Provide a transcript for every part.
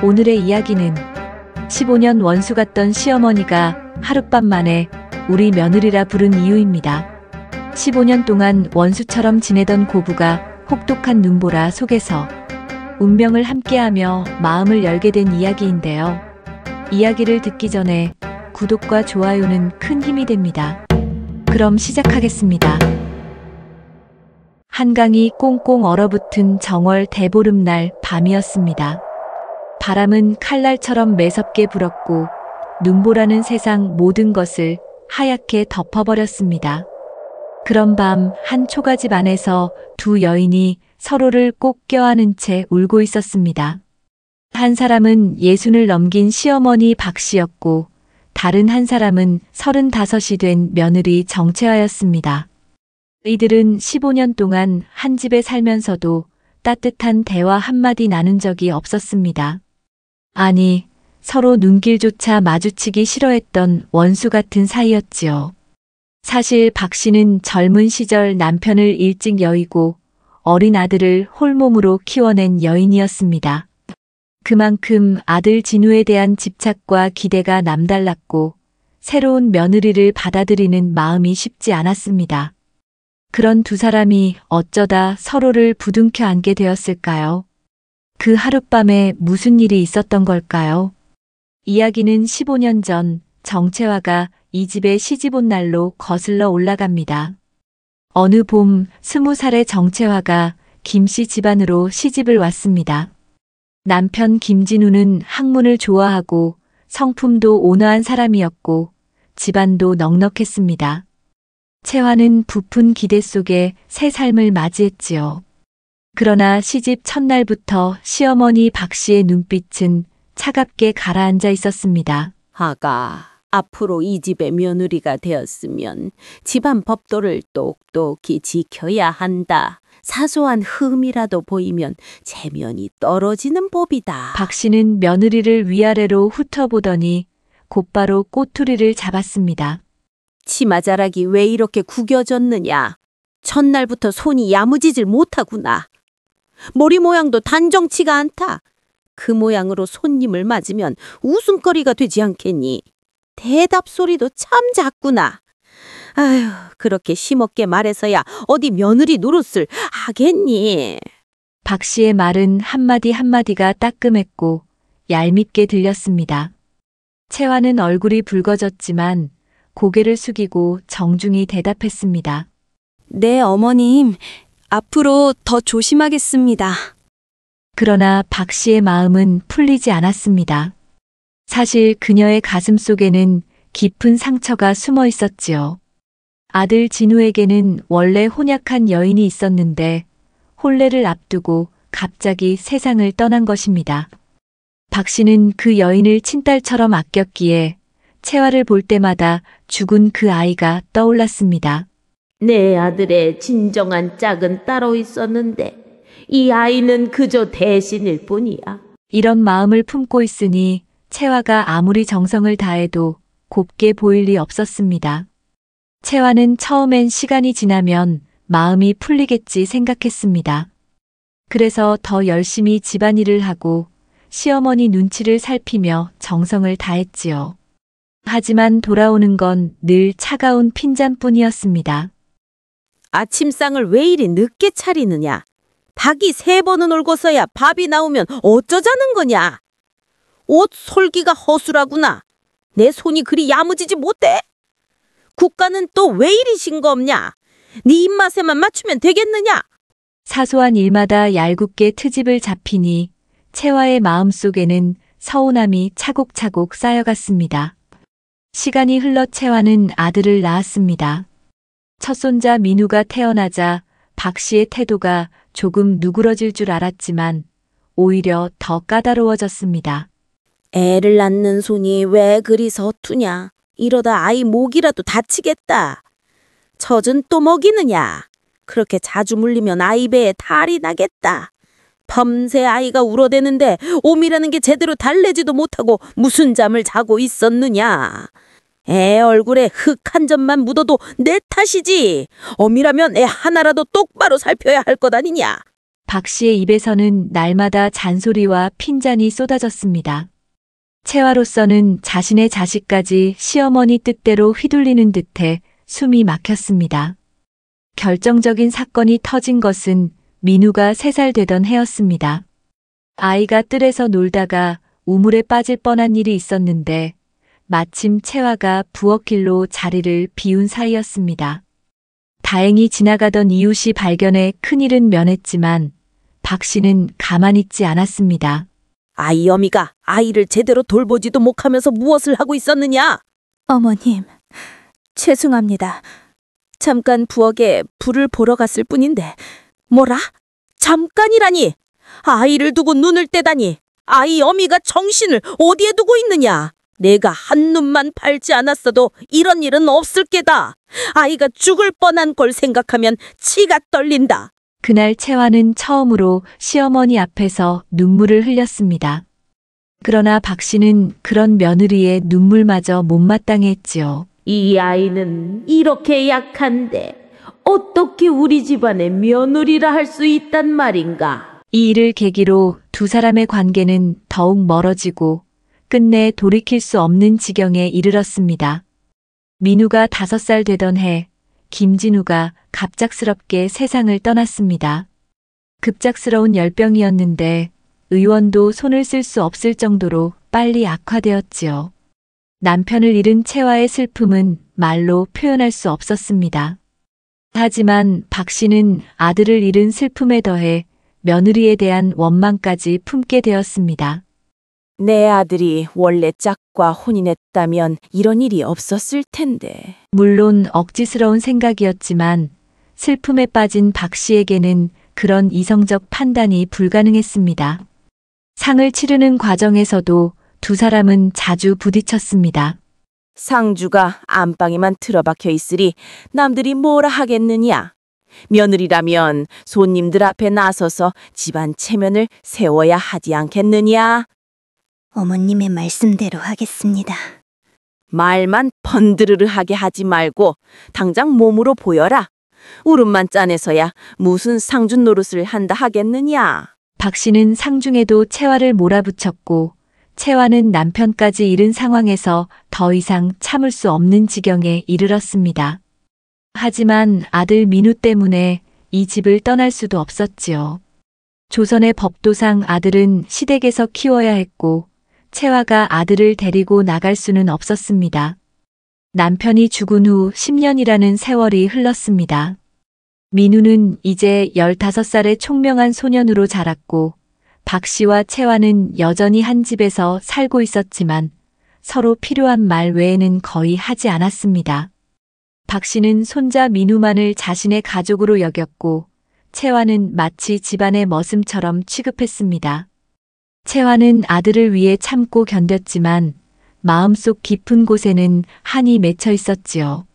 오늘의 이야기는 15년 원수 같던 시어머니가 하룻밤 만에 우리 며느리라 부른 이유입니다. 15년 동안 원수처럼 지내던 고부가 혹독한 눈보라 속에서 운명을 함께하며 마음을 열게 된 이야기인데요. 이야기를 듣기 전에 구독과 좋아요는 큰 힘이 됩니다. 그럼 시작하겠습니다. 한강이 꽁꽁 얼어붙은 정월 대보름날 밤이었습니다. 바람은 칼날처럼 매섭게 불었고 눈보라는 세상 모든 것을 하얗게 덮어버렸습니다. 그런 밤 한 초가집 안에서 두 여인이 서로를 꼭 껴안은 채 울고 있었습니다. 한 사람은 60을 넘긴 시어머니 박씨였고 다른 한 사람은 35이 된 며느리 정채화였습니다. 이들은 15년 동안 한 집에 살면서도 따뜻한 대화 한마디 나눈 적이 없었습니다. 아니, 서로 눈길조차 마주치기 싫어했던 원수 같은 사이였지요. 사실 박 씨는 젊은 시절 남편을 일찍 여의고 어린 아들을 홀몸으로 키워낸 여인이었습니다. 그만큼 아들 진우에 대한 집착과 기대가 남달랐고 새로운 며느리를 받아들이는 마음이 쉽지 않았습니다. 그런 두 사람이 어쩌다 서로를 부둥켜 안게 되었을까요? 그 하룻밤에 무슨 일이 있었던 걸까요? 이야기는 15년 전 정채화가 이 집에 시집 온 날로 거슬러 올라갑니다. 어느 봄 20살의 정채화가 김씨 집안으로 시집을 왔습니다. 남편 김진우는 학문을 좋아하고 성품도 온화한 사람이었고 집안도 넉넉했습니다. 채화는 부푼 기대 속에 새 삶을 맞이했지요. 그러나 시집 첫날부터 시어머니 박 씨의 눈빛은 차갑게 가라앉아 있었습니다. 아가, 앞으로 이 집의 며느리가 되었으면 집안 법도를 똑똑히 지켜야 한다. 사소한 흠이라도 보이면 체면이 떨어지는 법이다. 박 씨는 며느리를 위아래로 훑어보더니 곧바로 꼬투리를 잡았습니다. 치마자락이 왜 이렇게 구겨졌느냐? 첫날부터 손이 야무지질 못하구나. 머리 모양도 단정치가 않다. 그 모양으로 손님을 맞으면 웃음거리가 되지 않겠니? 대답 소리도 참 작구나. 아휴, 그렇게 심없게 말해서야 어디 며느리 노릇을 하겠니? 박 씨의 말은 한마디 한마디가 따끔했고 얄밉게 들렸습니다. 채화는 얼굴이 붉어졌지만 고개를 숙이고 정중히 대답했습니다. 네, 어머님. 앞으로 더 조심하겠습니다. 그러나 박 씨의 마음은 풀리지 않았습니다. 사실 그녀의 가슴 속에는 깊은 상처가 숨어 있었지요. 아들 진우에게는 원래 혼약한 여인이 있었는데 혼례를 앞두고 갑자기 세상을 떠난 것입니다. 박 씨는 그 여인을 친딸처럼 아꼈기에 채화를 볼 때마다 죽은 그 아이가 떠올랐습니다. 내 아들의 진정한 짝은 따로 있었는데 이 아이는 그저 대신일 뿐이야. 이런 마음을 품고 있으니 채화가 아무리 정성을 다해도 곱게 보일 리 없었습니다. 채화는 처음엔 시간이 지나면 마음이 풀리겠지 생각했습니다. 그래서 더 열심히 집안일을 하고 시어머니 눈치를 살피며 정성을 다했지요. 하지만 돌아오는 건 늘 차가운 핀잔뿐이었습니다. 아침상을 왜 이리 늦게 차리느냐? 닭이 3번은 울고서야 밥이 나오면 어쩌자는 거냐? 옷 솔기가 허술하구나. 내 손이 그리 야무지지 못해? 국가는 또 왜 이리 싱겁냐? 네 입맛에만 맞추면 되겠느냐? 사소한 일마다 얄궂게 트집을 잡히니 채화의 마음속에는 서운함이 차곡차곡 쌓여갔습니다. 시간이 흘러 채화는 아들을 낳았습니다. 첫손자 민우가 태어나자 박 씨의 태도가 조금 누그러질 줄 알았지만 오히려 더 까다로워졌습니다. 애를 낳는 손이 왜 그리 서투냐? 이러다 아이 목이라도 다치겠다. 젖은 또 먹이느냐? 그렇게 자주 물리면 아이 배에 탈이 나겠다. 밤새 아이가 울어대는데 오미라는 게 제대로 달래지도 못하고 무슨 잠을 자고 있었느냐? 애 얼굴에 흙 한 점만 묻어도 내 탓이지. 어미라면 애 하나라도 똑바로 살펴야 할 것 아니냐? 박 씨의 입에서는 날마다 잔소리와 핀잔이 쏟아졌습니다. 채화로서는 자신의 자식까지 시어머니 뜻대로 휘둘리는 듯해 숨이 막혔습니다. 결정적인 사건이 터진 것은 민우가 3살 되던 해였습니다. 아이가 뜰에서 놀다가 우물에 빠질 뻔한 일이 있었는데 마침 채화가 부엌길로 자리를 비운 사이였습니다. 다행히 지나가던 이웃이 발견해 큰일은 면했지만 박 씨는 가만히 있지 않았습니다. 아이 어미가 아이를 제대로 돌보지도 못하면서 무엇을 하고 있었느냐? 어머님, 죄송합니다. 잠깐 부엌에 불을 보러 갔을 뿐인데. 뭐라? 잠깐이라니! 아이를 두고 눈을 떼다니! 아이 어미가 정신을 어디에 두고 있느냐? 내가 한눈만 팔지 않았어도 이런 일은 없을 게다. 아이가 죽을 뻔한 걸 생각하면 치가 떨린다. 그날 채화는 처음으로 시어머니 앞에서 눈물을 흘렸습니다. 그러나 박 씨는 그런 며느리의 눈물마저 못마땅해 했지요. 이 아이는 이렇게 약한데 어떻게 우리 집안의 며느리라 할 수 있단 말인가? 이 일을 계기로 두 사람의 관계는 더욱 멀어지고 끝내 돌이킬 수 없는 지경에 이르렀습니다. 민우가 5살 되던 해 김진우가 갑작스럽게 세상을 떠났습니다. 급작스러운 열병이었는데 의원도 손을 쓸 수 없을 정도로 빨리 악화되었지요. 남편을 잃은 채화의 슬픔은 말로 표현할 수 없었습니다. 하지만 박 씨는 아들을 잃은 슬픔에 더해 며느리에 대한 원망까지 품게 되었습니다. 내 아들이 원래 짝과 혼인했다면 이런 일이 없었을 텐데. 물론 억지스러운 생각이었지만 슬픔에 빠진 박 씨에게는 그런 이성적 판단이 불가능했습니다. 상을 치르는 과정에서도 두 사람은 자주 부딪혔습니다. 상주가 안방에만 틀어박혀 있으리 남들이 뭐라 하겠느냐. 며느리라면 손님들 앞에 나서서 집안 체면을 세워야 하지 않겠느냐. 어머님의 말씀대로 하겠습니다. 말만 번드르르하게 하지 말고 당장 몸으로 보여라. 울음만 짜내서야 무슨 상주 노릇을 한다 하겠느냐. 박 씨는 상중에도 채화를 몰아붙였고 채화는 남편까지 잃은 상황에서 더 이상 참을 수 없는 지경에 이르렀습니다. 하지만 아들 민우 때문에 이 집을 떠날 수도 없었지요. 조선의 법도상 아들은 시댁에서 키워야 했고 채화가 아들을 데리고 나갈 수는 없었습니다. 남편이 죽은 후 10년이라는 세월이 흘렀습니다. 민우는 이제 15살의 총명한 소년으로 자랐고 박 씨와 채화는 여전히 한 집에서 살고 있었지만 서로 필요한 말 외에는 거의 하지 않았습니다. 박 씨는 손자 민우만을 자신의 가족으로 여겼고 채화는 마치 집안의 머슴처럼 취급했습니다. 채화는 아들을 위해 참고 견뎠지만 마음속 깊은 곳에는 한이 맺혀 있었지요.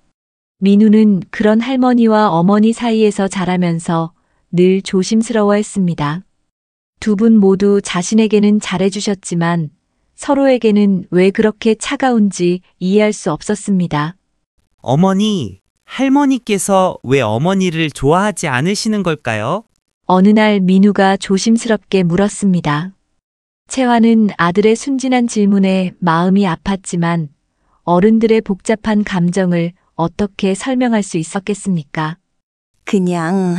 민우는 그런 할머니와 어머니 사이에서 자라면서 늘 조심스러워했습니다. 두 분 모두 자신에게는 잘해주셨지만 서로에게는 왜 그렇게 차가운지 이해할 수 없었습니다. 어머니, 할머니께서 왜 어머니를 좋아하지 않으시는 걸까요? 어느 날 민우가 조심스럽게 물었습니다. 채화는 아들의 순진한 질문에 마음이 아팠지만 어른들의 복잡한 감정을 어떻게 설명할 수 있었겠습니까? 그냥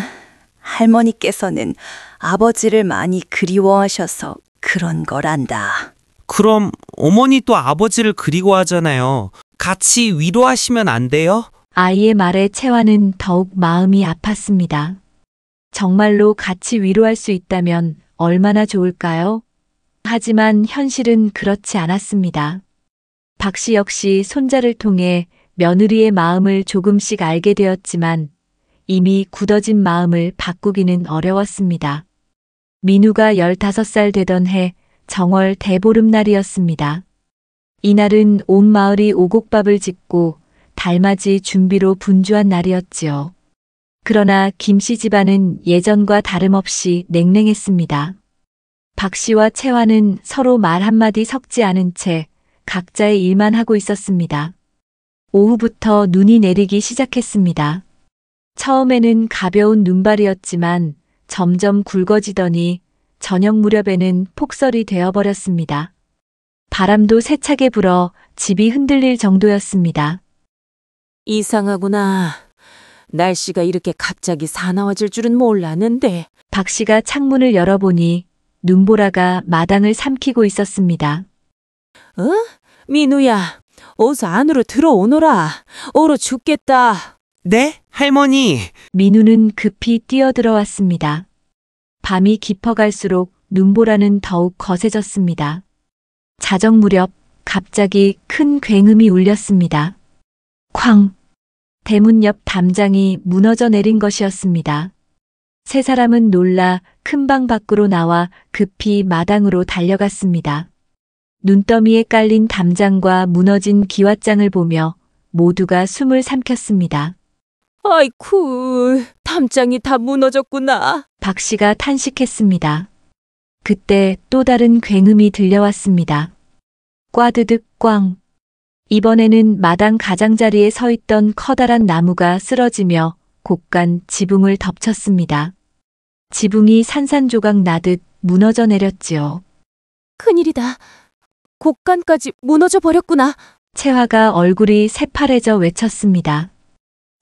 할머니께서는 아버지를 많이 그리워하셔서 그런 거란다. 그럼 어머니도 아버지를 그리워하잖아요. 같이 위로하시면 안 돼요? 아이의 말에 채화는 더욱 마음이 아팠습니다. 정말로 같이 위로할 수 있다면 얼마나 좋을까요? 하지만 현실은 그렇지 않았습니다. 박 씨 역시 손자를 통해 며느리의 마음을 조금씩 알게 되었지만 이미 굳어진 마음을 바꾸기는 어려웠습니다. 민우가 15살 되던 해 정월 대보름날이었습니다. 이날은 온 마을이 오곡밥을 짓고 달맞이 준비로 분주한 날이었지요. 그러나 김씨 집안은 예전과 다름없이 냉랭했습니다. 박 씨와 채화는 서로 말 한마디 섞지 않은 채 각자의 일만 하고 있었습니다. 오후부터 눈이 내리기 시작했습니다. 처음에는 가벼운 눈발이었지만 점점 굵어지더니 저녁 무렵에는 폭설이 되어버렸습니다. 바람도 세차게 불어 집이 흔들릴 정도였습니다. 이상하구나. 날씨가 이렇게 갑자기 사나워질 줄은 몰랐는데. 박 씨가 창문을 열어보니 눈보라가 마당을 삼키고 있었습니다. 어? 민우야, 어서 안으로 들어오너라. 얼어 죽겠다. 네, 할머니. 민우는 급히 뛰어들어왔습니다. 밤이 깊어갈수록 눈보라는 더욱 거세졌습니다. 자정 무렵 갑자기 큰 굉음이 울렸습니다. 쾅! 대문 옆 담장이 무너져 내린 것이었습니다. 세 사람은 놀라 큰 방 밖으로 나와 급히 마당으로 달려갔습니다. 눈더미에 깔린 담장과 무너진 기왓장을 보며 모두가 숨을 삼켰습니다. 아이쿠, 담장이 다 무너졌구나. 박 씨가 탄식했습니다. 그때 또 다른 굉음이 들려왔습니다. 꽈드득 꽝. 이번에는 마당 가장자리에 서 있던 커다란 나무가 쓰러지며 곳간 지붕을 덮쳤습니다. 지붕이 산산조각 나듯 무너져 내렸지요. 큰일이다. 곡간까지 무너져 버렸구나. 채화가 얼굴이 새파래져 외쳤습니다.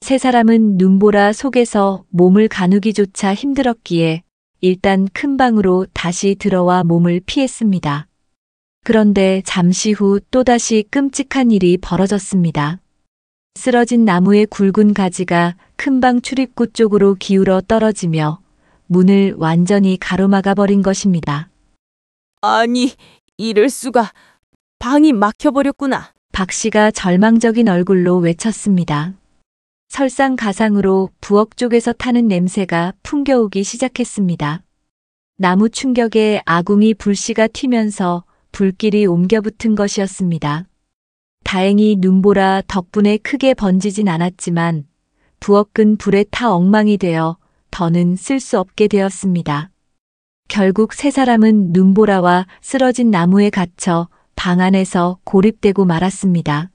세 사람은 눈보라 속에서 몸을 가누기조차 힘들었기에 일단 큰 방으로 다시 들어와 몸을 피했습니다. 그런데 잠시 후 또다시 끔찍한 일이 벌어졌습니다. 쓰러진 나무의 굵은 가지가 큰 방 출입구 쪽으로 기울어 떨어지며 문을 완전히 가로막아 버린 것입니다. 아니, 이럴 수가. 방이 막혀버렸구나. 박 씨가 절망적인 얼굴로 외쳤습니다. 설상가상으로 부엌 쪽에서 타는 냄새가 풍겨오기 시작했습니다. 나무 충격에 아궁이 불씨가 튀면서 불길이 옮겨붙은 것이었습니다. 다행히 눈보라 덕분에 크게 번지진 않았지만 부엌은 불에 타 엉망이 되어 더는 쓸 수 없게 되었습니다. 결국 세 사람은 눈보라와 쓰러진 나무에 갇혀 방 안에서 고립되고 말았습니다.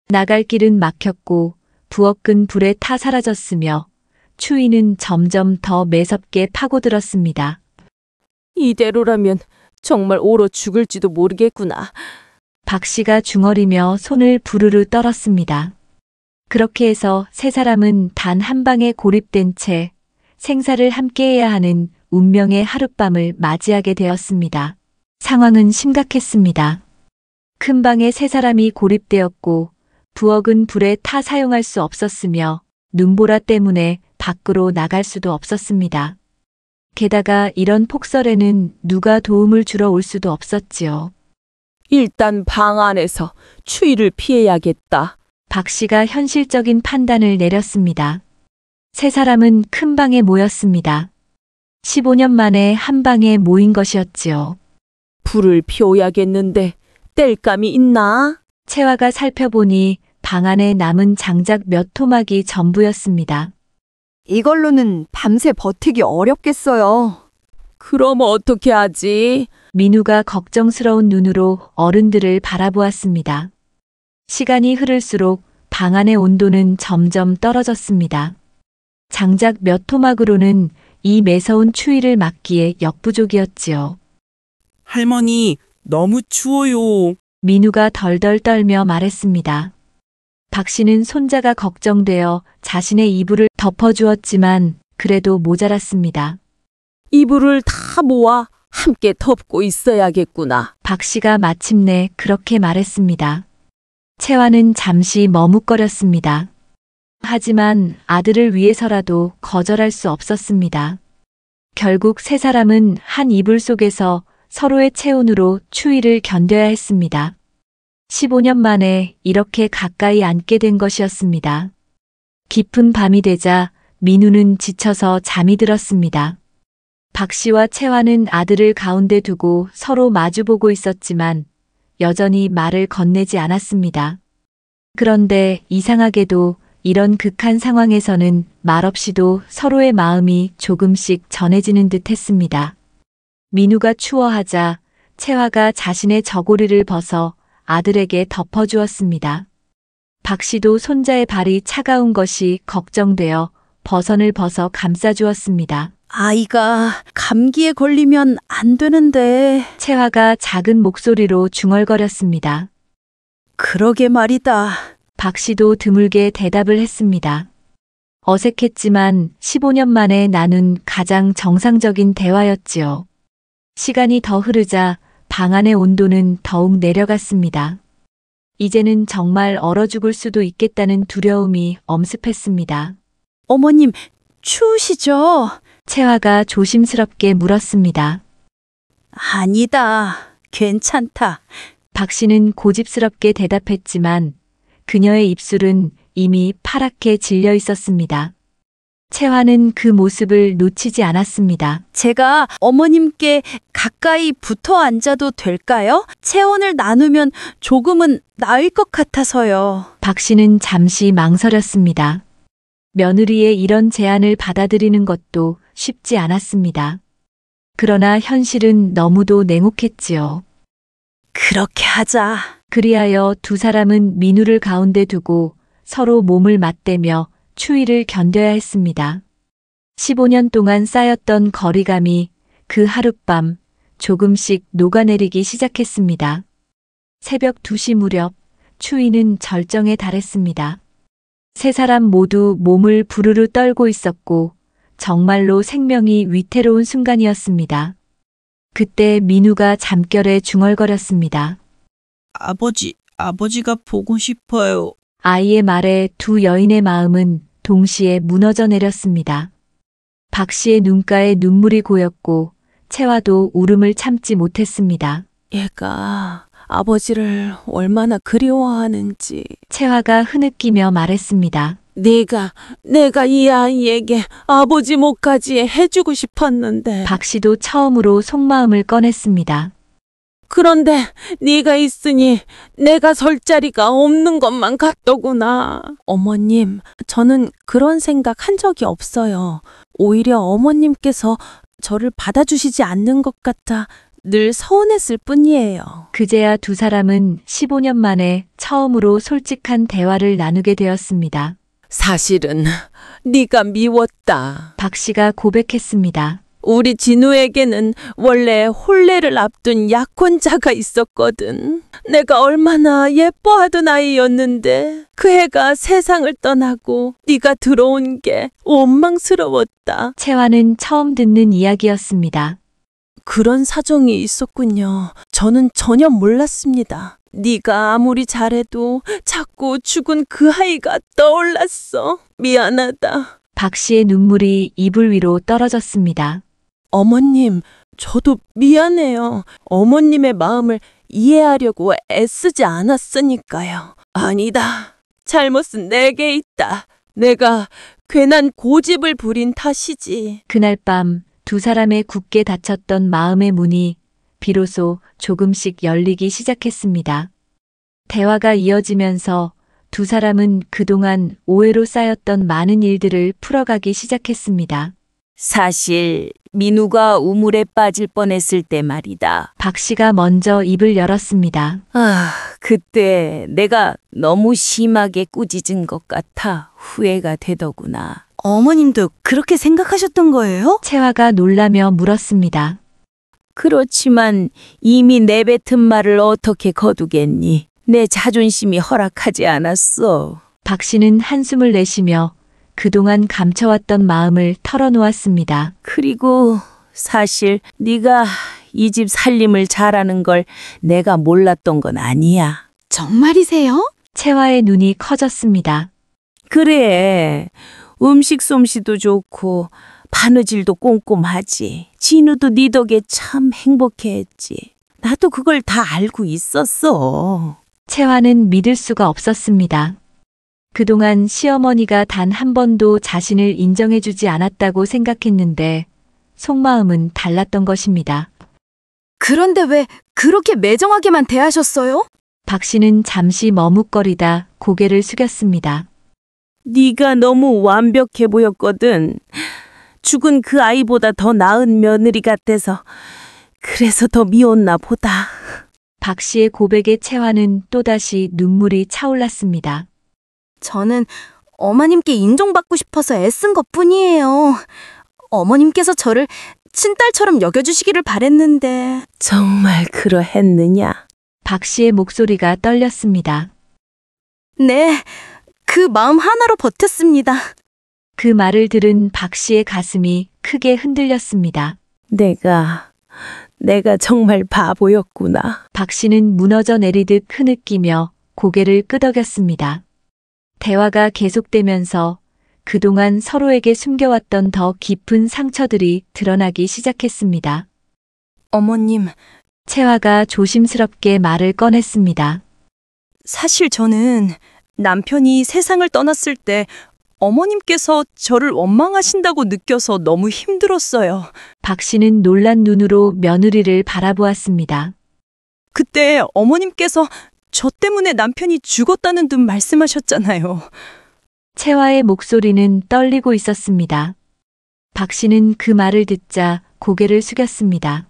나갈 길은 막혔고 부엌은 불에 타 사라졌으며 추위는 점점 더 매섭게 파고들었습니다. 이대로라면 정말 얼어 죽을지도 모르겠구나. 박 씨가 중얼이며 손을 부르르 떨었습니다. 그렇게 해서 세 사람은 단 한 방에 고립된 채 생사를 함께해야 하는 운명의 하룻밤을 맞이하게 되었습니다. 상황은 심각했습니다. 큰 방에 세 사람이 고립되었고 부엌은 불에 타 사용할 수 없었으며 눈보라 때문에 밖으로 나갈 수도 없었습니다. 게다가 이런 폭설에는 누가 도움을 주러 올 수도 없었지요. 일단 방 안에서 추위를 피해야겠다. 박 씨가 현실적인 판단을 내렸습니다. 세 사람은 큰 방에 모였습니다. 15년 만에 한 방에 모인 것이었지요. 불을 피워야겠는데 뗄감이 있나? 채화가 살펴보니 방 안에 남은 장작 몇 토막이 전부였습니다. 이걸로는 밤새 버티기 어렵겠어요. 그럼 어떻게 하지? 민우가 걱정스러운 눈으로 어른들을 바라보았습니다. 시간이 흐를수록 방 안의 온도는 점점 떨어졌습니다. 장작 몇 토막으로는 이 매서운 추위를 막기에 역부족이었지요. 할머니, 너무 추워요. 민우가 덜덜 떨며 말했습니다. 박 씨는 손자가 걱정되어 자신의 이불을 덮어주었지만 그래도 모자랐습니다. 이불을 다 모아 함께 덮고 있어야겠구나. 박 씨가 마침내 그렇게 말했습니다. 채화는 잠시 머뭇거렸습니다. 하지만 아들을 위해서라도 거절할 수 없었습니다. 결국 세 사람은 한 이불 속에서 서로의 체온으로 추위를 견뎌야 했습니다. 15년 만에 이렇게 가까이 앉게 된 것이었습니다. 깊은 밤이 되자 민우는 지쳐서 잠이 들었습니다. 박 씨와 채화는 아들을 가운데 두고 서로 마주보고 있었지만 여전히 말을 건네지 않았습니다. 그런데 이상하게도 이런 극한 상황에서는 말없이도 서로의 마음이 조금씩 전해지는 듯 했습니다. 민우가 추워하자 채화가 자신의 저고리를 벗어 아들에게 덮어주었습니다. 박 씨도 손자의 발이 차가운 것이 걱정되어 버선을 벗어 감싸주었습니다. 아이가 감기에 걸리면 안 되는데. 채화가 작은 목소리로 중얼거렸습니다. 그러게 말이다. 박 씨도 드물게 대답을 했습니다. 어색했지만 15년 만에 나눈 가장 정상적인 대화였지요. 시간이 더 흐르자 방 안의 온도는 더욱 내려갔습니다. 이제는 정말 얼어 죽을 수도 있겠다는 두려움이 엄습했습니다. 어머님, 추우시죠? 채화가 조심스럽게 물었습니다. 아니다. 괜찮다. 박 씨는 고집스럽게 대답했지만 그녀의 입술은 이미 파랗게 질려 있었습니다. 채화는 그 모습을 놓치지 않았습니다. 제가 어머님께 가까이 붙어 앉아도 될까요? 체온을 나누면 조금은 나을 것 같아서요. 박 씨는 잠시 망설였습니다. 며느리의 이런 제안을 받아들이는 것도 쉽지 않았습니다. 그러나 현실은 너무도 냉혹했지요. 그렇게 하자. 그리하여 두 사람은 민우를 가운데 두고 서로 몸을 맞대며 추위를 견뎌야 했습니다. 15년 동안 쌓였던 거리감이 그 하룻밤 조금씩 녹아내리기 시작했습니다. 새벽 2시 무렵 추위는 절정에 달했습니다. 세 사람 모두 몸을 부르르 떨고 있었고 정말로 생명이 위태로운 순간이었습니다. 그때 민우가 잠결에 중얼거렸습니다. 아버지가 보고 싶어요. 아이의 말에 두 여인의 마음은 동시에 무너져 내렸습니다. 박 씨의 눈가에 눈물이 고였고 채화도 울음을 참지 못했습니다. 얘가 아버지를 얼마나 그리워하는지. 채화가 흐느끼며 말했습니다. 내가 이 아이에게 아버지 목까지 해주고 싶었는데. 박 씨도 처음으로 속마음을 꺼냈습니다. 그런데 네가 있으니 내가 설 자리가 없는 것만 같더구나. 어머님, 저는 그런 생각 한 적이 없어요. 오히려 어머님께서 저를 받아주시지 않는 것 같아 늘 서운했을 뿐이에요. 그제야 두 사람은 15년 만에 처음으로 솔직한 대화를 나누게 되었습니다. 사실은 네가 미웠다. 박 씨가 고백했습니다. 우리 진우에게는 원래 혼례를 앞둔 약혼자가 있었거든. 내가 얼마나 예뻐하던 아이였는데 그 애가 세상을 떠나고 네가 들어온 게 원망스러웠다. 채화는 처음 듣는 이야기였습니다. 그런 사정이 있었군요. 저는 전혀 몰랐습니다. 네가 아무리 잘해도 자꾸 죽은 그 아이가 떠올랐어. 미안하다. 박 씨의 눈물이 이불 위로 떨어졌습니다. 어머님, 저도 미안해요. 어머님의 마음을 이해하려고 애쓰지 않았으니까요. 아니다. 잘못은 내게 있다. 내가 괜한 고집을 부린 탓이지. 그날 밤 두 사람의 굳게 닫혔던 마음의 문이 비로소 조금씩 열리기 시작했습니다. 대화가 이어지면서 두 사람은 그동안 오해로 쌓였던 많은 일들을 풀어가기 시작했습니다. 사실 민우가 우물에 빠질 뻔했을 때 말이다. 박 씨가 먼저 입을 열었습니다. 그때 내가 너무 심하게 꾸짖은 것 같아 후회가 되더구나. 어머님도 그렇게 생각하셨던 거예요? 채화가 놀라며 물었습니다. 그렇지만 이미 내뱉은 말을 어떻게 거두겠니? 내 자존심이 허락하지 않았어. 박 씨는 한숨을 내쉬며 그동안 감춰왔던 마음을 털어놓았습니다. 그리고 사실 네가 이 집 살림을 잘하는 걸 내가 몰랐던 건 아니야. 정말이세요? 채화의 눈이 커졌습니다. 그래. 음식 솜씨도 좋고 바느질도 꼼꼼하지. 진우도 네 덕에 참 행복해했지. 나도 그걸 다 알고 있었어. 채화는 믿을 수가 없었습니다. 그동안 시어머니가 단 한 번도 자신을 인정해주지 않았다고 생각했는데 속마음은 달랐던 것입니다. 그런데 왜 그렇게 매정하게만 대하셨어요? 박 씨는 잠시 머뭇거리다 고개를 숙였습니다. 네가 너무 완벽해 보였거든. 죽은 그 아이보다 더 나은 며느리 같아서 그래서 더 미웠나 보다. 박 씨의 고백에 채화는 또다시 눈물이 차올랐습니다. 저는 어머님께 인정받고 싶어서 애쓴 것뿐이에요. 어머님께서 저를 친딸처럼 여겨주시기를 바랬는데. 정말 그러했느냐? 박 씨의 목소리가 떨렸습니다. 네, 그 마음 하나로 버텼습니다. 그 말을 들은 박 씨의 가슴이 크게 흔들렸습니다. 내가 정말 바보였구나. 박 씨는 무너져 내리듯 흐느끼며 고개를 끄덕였습니다. 대화가 계속되면서 그동안 서로에게 숨겨왔던 더 깊은 상처들이 드러나기 시작했습니다. 어머님, 채화가 조심스럽게 말을 꺼냈습니다. 사실 저는 남편이 세상을 떠났을 때 어머님께서 저를 원망하신다고 느껴서 너무 힘들었어요. 박 씨는 놀란 눈으로 며느리를 바라보았습니다. 그때 어머님께서 저 때문에 남편이 죽었다는 듯 말씀하셨잖아요. 채화의 목소리는 떨리고 있었습니다. 박 씨는 그 말을 듣자 고개를 숙였습니다.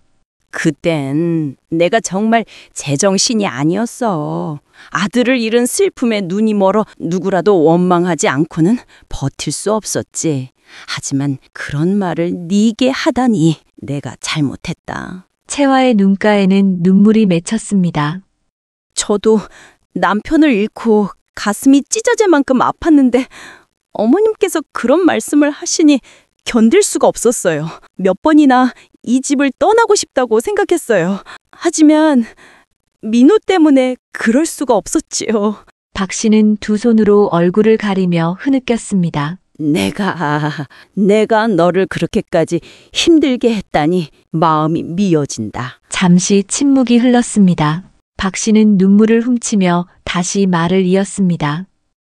그땐 내가 정말 제정신이 아니었어. 아들을 잃은 슬픔에 눈이 멀어 누구라도 원망하지 않고는 버틸 수 없었지. 하지만 그런 말을 네게 하다니 내가 잘못했다. 채화의 눈가에는 눈물이 맺혔습니다. 저도 남편을 잃고 가슴이 찢어질 만큼 아팠는데 어머님께서 그런 말씀을 하시니 견딜 수가 없었어요. 몇 번이나 이 집을 떠나고 싶다고 생각했어요. 하지만 민우 때문에 그럴 수가 없었지요. 박 씨는 두 손으로 얼굴을 가리며 흐느꼈습니다. 내가 너를 그렇게까지 힘들게 했다니 마음이 미어진다. 잠시 침묵이 흘렀습니다. 박 씨는 눈물을 훔치며 다시 말을 이었습니다.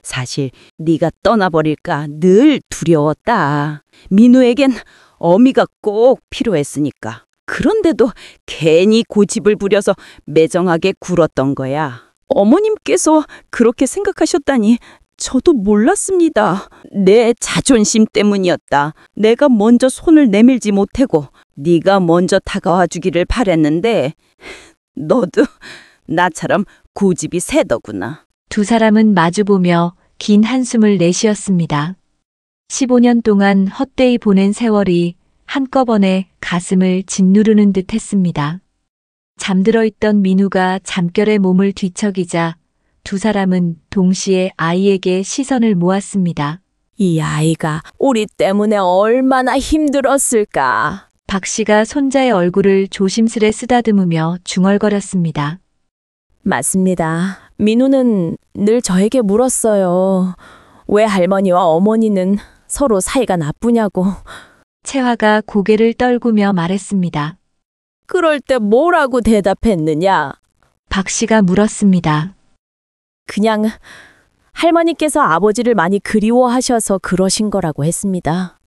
사실 네가 떠나버릴까 늘 두려웠다. 민우에겐 어미가 꼭 필요했으니까. 그런데도 괜히 고집을 부려서 매정하게 굴었던 거야. 어머님께서 그렇게 생각하셨다니 저도 몰랐습니다. 내 자존심 때문이었다. 내가 먼저 손을 내밀지 못하고 네가 먼저 다가와 주기를 바랬는데 너도 나처럼 고집이 세더구나. 두 사람은 마주보며 긴 한숨을 내쉬었습니다. 15년 동안 헛되이 보낸 세월이 한꺼번에 가슴을 짓누르는 듯 했습니다. 잠들어 있던 민우가 잠결에 몸을 뒤척이자 두 사람은 동시에 아이에게 시선을 모았습니다. 이 아이가 우리 때문에 얼마나 힘들었을까. 박 씨가 손자의 얼굴을 조심스레 쓰다듬으며 중얼거렸습니다. 맞습니다. 민우는 늘 저에게 물었어요. 왜 할머니와 어머니는 서로 사이가 나쁘냐고. 채화가 고개를 떨구며 말했습니다. 그럴 때 뭐라고 대답했느냐? 박 씨가 물었습니다. 그냥 할머니께서 아버지를 많이 그리워하셔서 그러신 거라고 했습니다.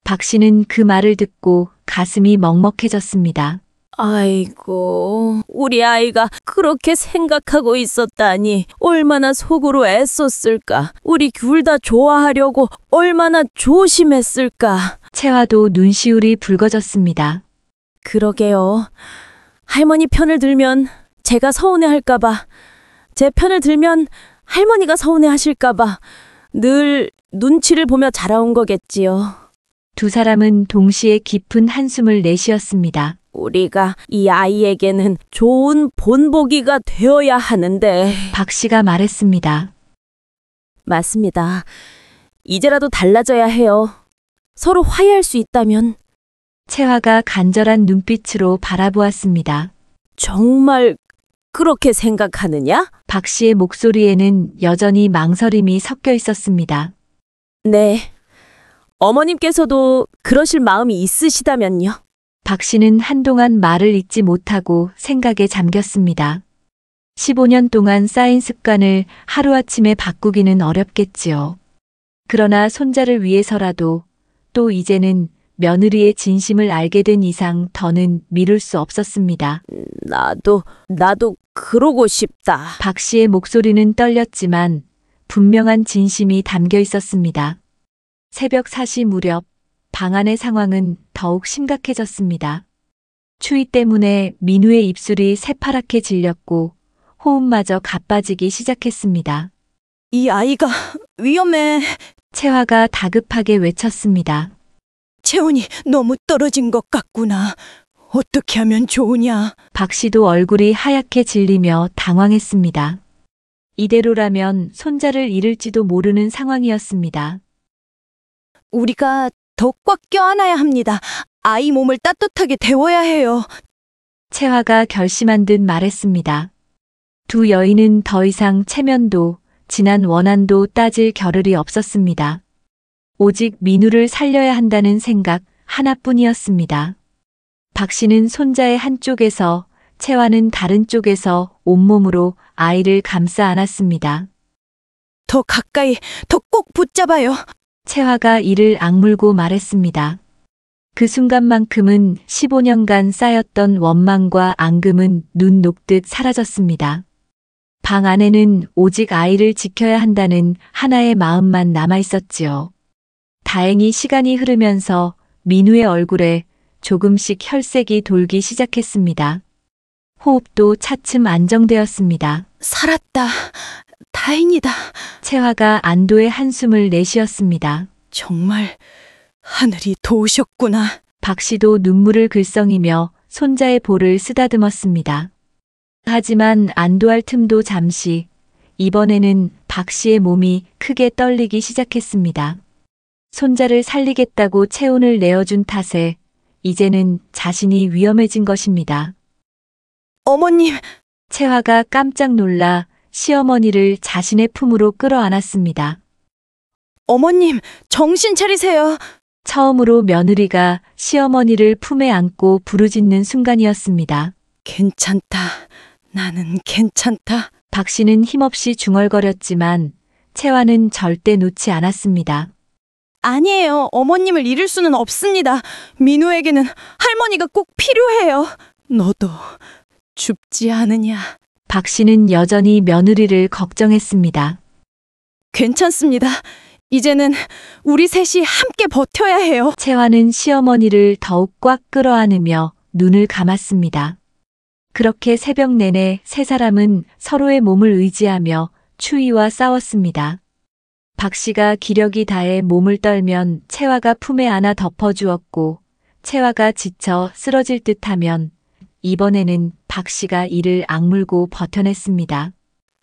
박 씨는 그 말을 듣고 가슴이 먹먹해졌습니다. 아이고, 우리 아이가 그렇게 생각하고 있었다니 얼마나 속으로 애썼을까. 우리 둘 다 좋아하려고 얼마나 조심했을까. 채화도 눈시울이 붉어졌습니다. 그러게요. 할머니 편을 들면 제가 서운해할까봐, 제 편을 들면 할머니가 서운해하실까봐 늘 눈치를 보며 자라온 거겠지요. 두 사람은 동시에 깊은 한숨을 내쉬었습니다. 우리가 이 아이에게는 좋은 본보기가 되어야 하는데. 박 씨가 말했습니다. 맞습니다. 이제라도 달라져야 해요. 서로 화해할 수 있다면. 채화가 간절한 눈빛으로 바라보았습니다. 정말 그렇게 생각하느냐? 박 씨의 목소리에는 여전히 망설임이 섞여 있었습니다. 네. 어머님께서도 그러실 마음이 있으시다면요. 박 씨는 한동안 말을 잇지 못하고 생각에 잠겼습니다. 15년 동안 쌓인 습관을 하루아침에 바꾸기는 어렵겠지요. 그러나 손자를 위해서라도 또 이제는 며느리의 진심을 알게 된 이상 더는 미룰 수 없었습니다. 나도 그러고 싶다. 박 씨의 목소리는 떨렸지만 분명한 진심이 담겨 있었습니다. 새벽 4시 무렵 방 안의 상황은 더욱 심각해졌습니다. 추위 때문에 민우의 입술이 새파랗게 질렸고 호흡마저 가빠지기 시작했습니다. 이 아이가 위험해. 채화가 다급하게 외쳤습니다. 체온이 너무 떨어진 것 같구나. 어떻게 하면 좋으냐? 박 씨도 얼굴이 하얗게 질리며 당황했습니다. 이대로라면 손자를 잃을지도 모르는 상황이었습니다. 우리가 더 꽉 껴안아야 합니다. 아이 몸을 따뜻하게 데워야 해요. 채화가 결심한 듯 말했습니다. 두 여인은 더 이상 체면도 지난 원한도 따질 겨를이 없었습니다. 오직 민우를 살려야 한다는 생각 하나뿐이었습니다. 박 씨는 손자의 한쪽에서, 채화는 다른 쪽에서 온몸으로 아이를 감싸 안았습니다. 더 가까이, 더 꼭 붙잡아요. 채화가 이를 악물고 말했습니다. 그 순간만큼은 15년간 쌓였던 원망과 앙금은 눈 녹듯 사라졌습니다. 방 안에는 오직 아이를 지켜야 한다는 하나의 마음만 남아있었지요. 다행히 시간이 흐르면서 민우의 얼굴에 조금씩 혈색이 돌기 시작했습니다. 호흡도 차츰 안정되었습니다. 살았다. 다행이다. 채화가 안도의 한숨을 내쉬었습니다. 정말 하늘이 도우셨구나. 박 씨도 눈물을 글썽이며 손자의 볼을 쓰다듬었습니다. 하지만 안도할 틈도 잠시, 이번에는 박 씨의 몸이 크게 떨리기 시작했습니다. 손자를 살리겠다고 체온을 내어준 탓에 이제는 자신이 위험해진 것입니다. 어머님, 채화가 깜짝 놀라 시어머니를 자신의 품으로 끌어안았습니다. 어머님, 정신 차리세요. 처음으로 며느리가 시어머니를 품에 안고 부르짖는 순간이었습니다. 괜찮다. 나는 괜찮다. 박 씨는 힘없이 중얼거렸지만 채화는 절대 놓지 않았습니다. 아니에요. 어머님을 잃을 수는 없습니다. 민우에게는 할머니가 꼭 필요해요. 너도 춥지 않으냐? 박 씨는 여전히 며느리를 걱정했습니다. 괜찮습니다. 이제는 우리 셋이 함께 버텨야 해요. 채화는 시어머니를 더욱 꽉 끌어안으며 눈을 감았습니다. 그렇게 새벽 내내 세 사람은 서로의 몸을 의지하며 추위와 싸웠습니다. 박 씨가 기력이 다해 몸을 떨면 채화가 품에 안아 덮어주었고, 채화가 지쳐 쓰러질 듯하면 이번에는 박 씨가 이를 악물고 버텨냈습니다.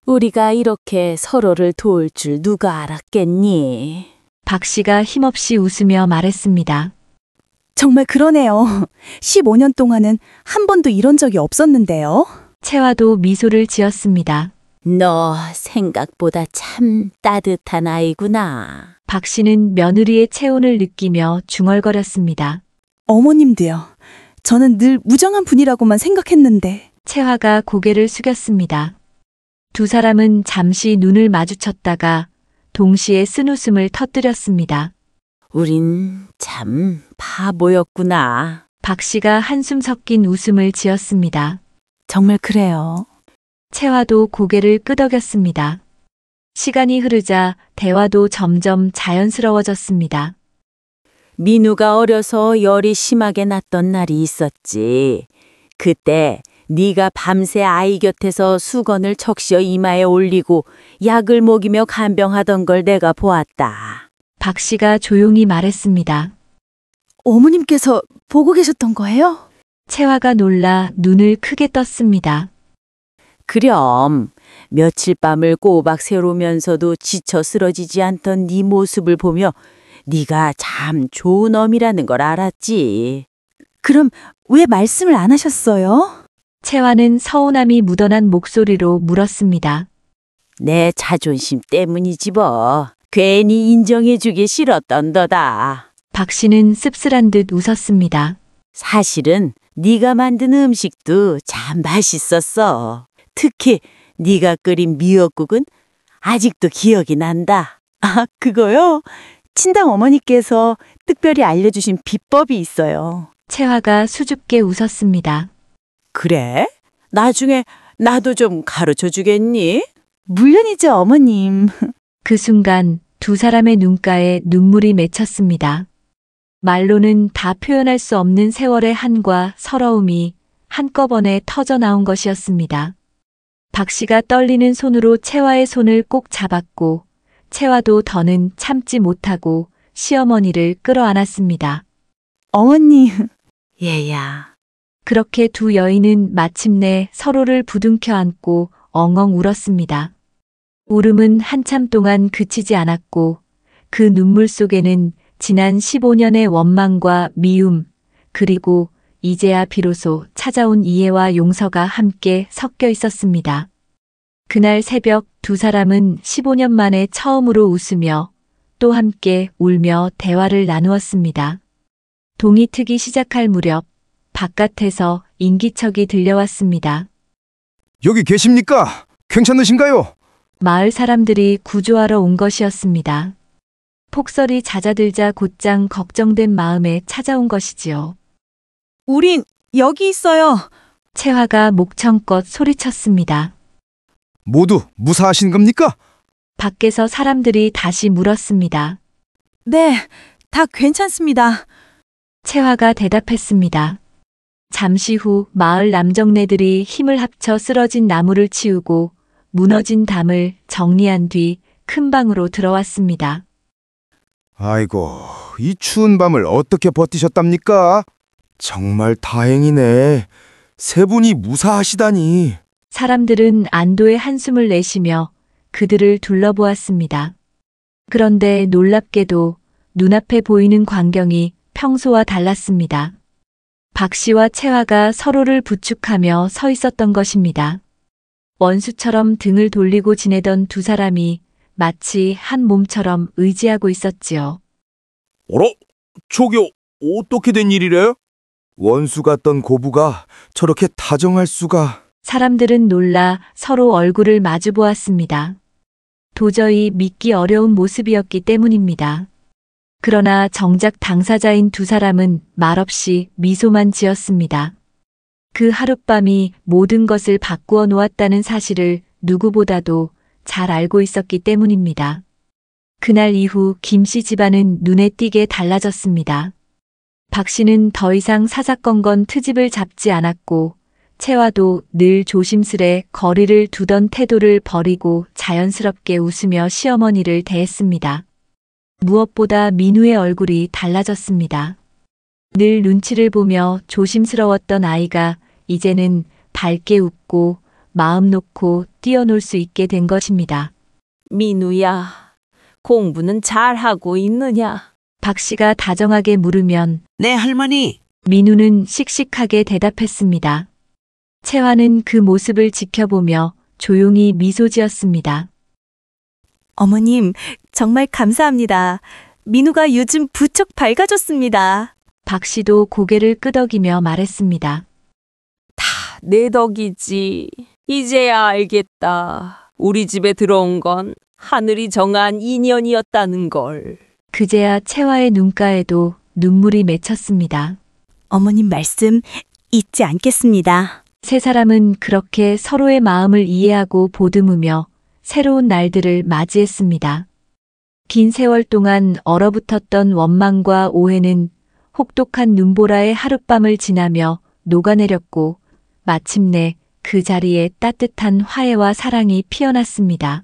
우리가 이렇게 서로를 도울 줄 누가 알았겠니? 박 씨가 힘없이 웃으며 말했습니다. 정말 그러네요. 15년 동안은 한 번도 이런 적이 없었는데요. 채화도 미소를 지었습니다. 너 생각보다 참 따뜻한 아이구나. 박 씨는 며느리의 체온을 느끼며 중얼거렸습니다. 어머님도요. 저는 늘 무정한 분이라고만 생각했는데. 채화가 고개를 숙였습니다. 두 사람은 잠시 눈을 마주쳤다가 동시에 쓴웃음을 터뜨렸습니다. 우린 참 바보였구나. 박 씨가 한숨 섞인 웃음을 지었습니다. 정말 그래요. 채화도 고개를 끄덕였습니다. 시간이 흐르자 대화도 점점 자연스러워졌습니다. 민우가 어려서 열이 심하게 났던 날이 있었지. 그때 네가 밤새 아이 곁에서 수건을 척시어 이마에 올리고 약을 먹이며 간병하던 걸 내가 보았다. 박 씨가 조용히 말했습니다. 어머님께서 보고 계셨던 거예요? 채화가 놀라 눈을 크게 떴습니다. 그럼 며칠 밤을 꼬박 새우면서도 지쳐 쓰러지지 않던 네 모습을 보며 네가 참 좋은 어미라는 걸 알았지. 그럼 왜 말씀을 안 하셨어요? 채화는 서운함이 묻어난 목소리로 물었습니다. 내 자존심 때문이지 뭐. 괜히 인정해주기 싫었던더다. 박 씨는 씁쓸한 듯 웃었습니다. 사실은 네가 만든 음식도 참 맛있었어. 특히 네가 끓인 미역국은 아직도 기억이 난다. 아, 그거요? 친당 어머니께서 특별히 알려주신 비법이 있어요. 채화가 수줍게 웃었습니다. 그래? 나중에 나도 좀 가르쳐 주겠니? 물론이죠, 어머님. 그 순간 두 사람의 눈가에 눈물이 맺혔습니다. 말로는 다 표현할 수 없는 세월의 한과 서러움이 한꺼번에 터져 나온 것이었습니다. 박 씨가 떨리는 손으로 채화의 손을 꼭 잡았고 채화도 더는 참지 못하고 시어머니를 끌어안았습니다. 어머니. 얘야. 그렇게 두 여인은 마침내 서로를 부둥켜 안고 엉엉 울었습니다. 울음은 한참 동안 그치지 않았고 그 눈물 속에는 지난 15년의 원망과 미움, 그리고 이제야 비로소 찾아온 이해와 용서가 함께 섞여 있었습니다. 그날 새벽 두 사람은 15년 만에 처음으로 웃으며 또 함께 울며 대화를 나누었습니다. 동이 트기 시작할 무렵 바깥에서 인기척이 들려왔습니다. 여기 계십니까? 괜찮으신가요? 마을 사람들이 구조하러 온 것이었습니다. 폭설이 잦아들자 곧장 걱정된 마음에 찾아온 것이지요. 우린 여기 있어요. 채화가 목청껏 소리쳤습니다. 모두 무사하신 겁니까? 밖에서 사람들이 다시 물었습니다. 네, 다 괜찮습니다. 채화가 대답했습니다. 잠시 후 마을 남정네들이 힘을 합쳐 쓰러진 나무를 치우고 무너진 담을 정리한 뒤 큰 방으로 들어왔습니다. 아이고, 이 추운 밤을 어떻게 버티셨답니까? 정말 다행이네. 세 분이 무사하시다니. 사람들은 안도의 한숨을 내쉬며 그들을 둘러보았습니다. 그런데 놀랍게도 눈앞에 보이는 광경이 평소와 달랐습니다. 박 씨와 채화가 서로를 부축하며 서 있었던 것입니다. 원수처럼 등을 돌리고 지내던 두 사람이 마치 한 몸처럼 의지하고 있었지요. 어라? 저기 어떻게 된 일이래? 원수 같던 고부가 저렇게 다정할 수가. 사람들은 놀라 서로 얼굴을 마주 보았습니다. 도저히 믿기 어려운 모습이었기 때문입니다. 그러나 정작 당사자인 두 사람은 말없이 미소만 지었습니다. 그 하룻밤이 모든 것을 바꾸어 놓았다는 사실을 누구보다도 잘 알고 있었기 때문입니다. 그날 이후 김 씨 집안은 눈에 띄게 달라졌습니다. 박 씨는 더 이상 사사건건 트집을 잡지 않았고 채화도 늘 조심스레 거리를 두던 태도를 버리고 자연스럽게 웃으며 시어머니를 대했습니다. 무엇보다 민우의 얼굴이 달라졌습니다. 늘 눈치를 보며 조심스러웠던 아이가 이제는 밝게 웃고 마음 놓고 뛰어놀 수 있게 된 것입니다. 민우야, 공부는 잘하고 있느냐? 박 씨가 다정하게 물으면 네, 할머니. 민우는 씩씩하게 대답했습니다. 채화는 그 모습을 지켜보며 조용히 미소 지었습니다. 어머님, 정말 감사합니다. 민우가 요즘 부쩍 밝아졌습니다. 박 씨도 고개를 끄덕이며 말했습니다. 내 덕이지. 이제야 알겠다. 우리 집에 들어온 건 하늘이 정한 인연이었다는 걸. 그제야 채화의 눈가에도 눈물이 맺혔습니다. 어머님 말씀 잊지 않겠습니다. 세 사람은 그렇게 서로의 마음을 이해하고 보듬으며 새로운 날들을 맞이했습니다. 긴 세월 동안 얼어붙었던 원망과 오해는 혹독한 눈보라의 하룻밤을 지나며 녹아내렸고 마침내 그 자리에 따뜻한 화해와 사랑이 피어났습니다.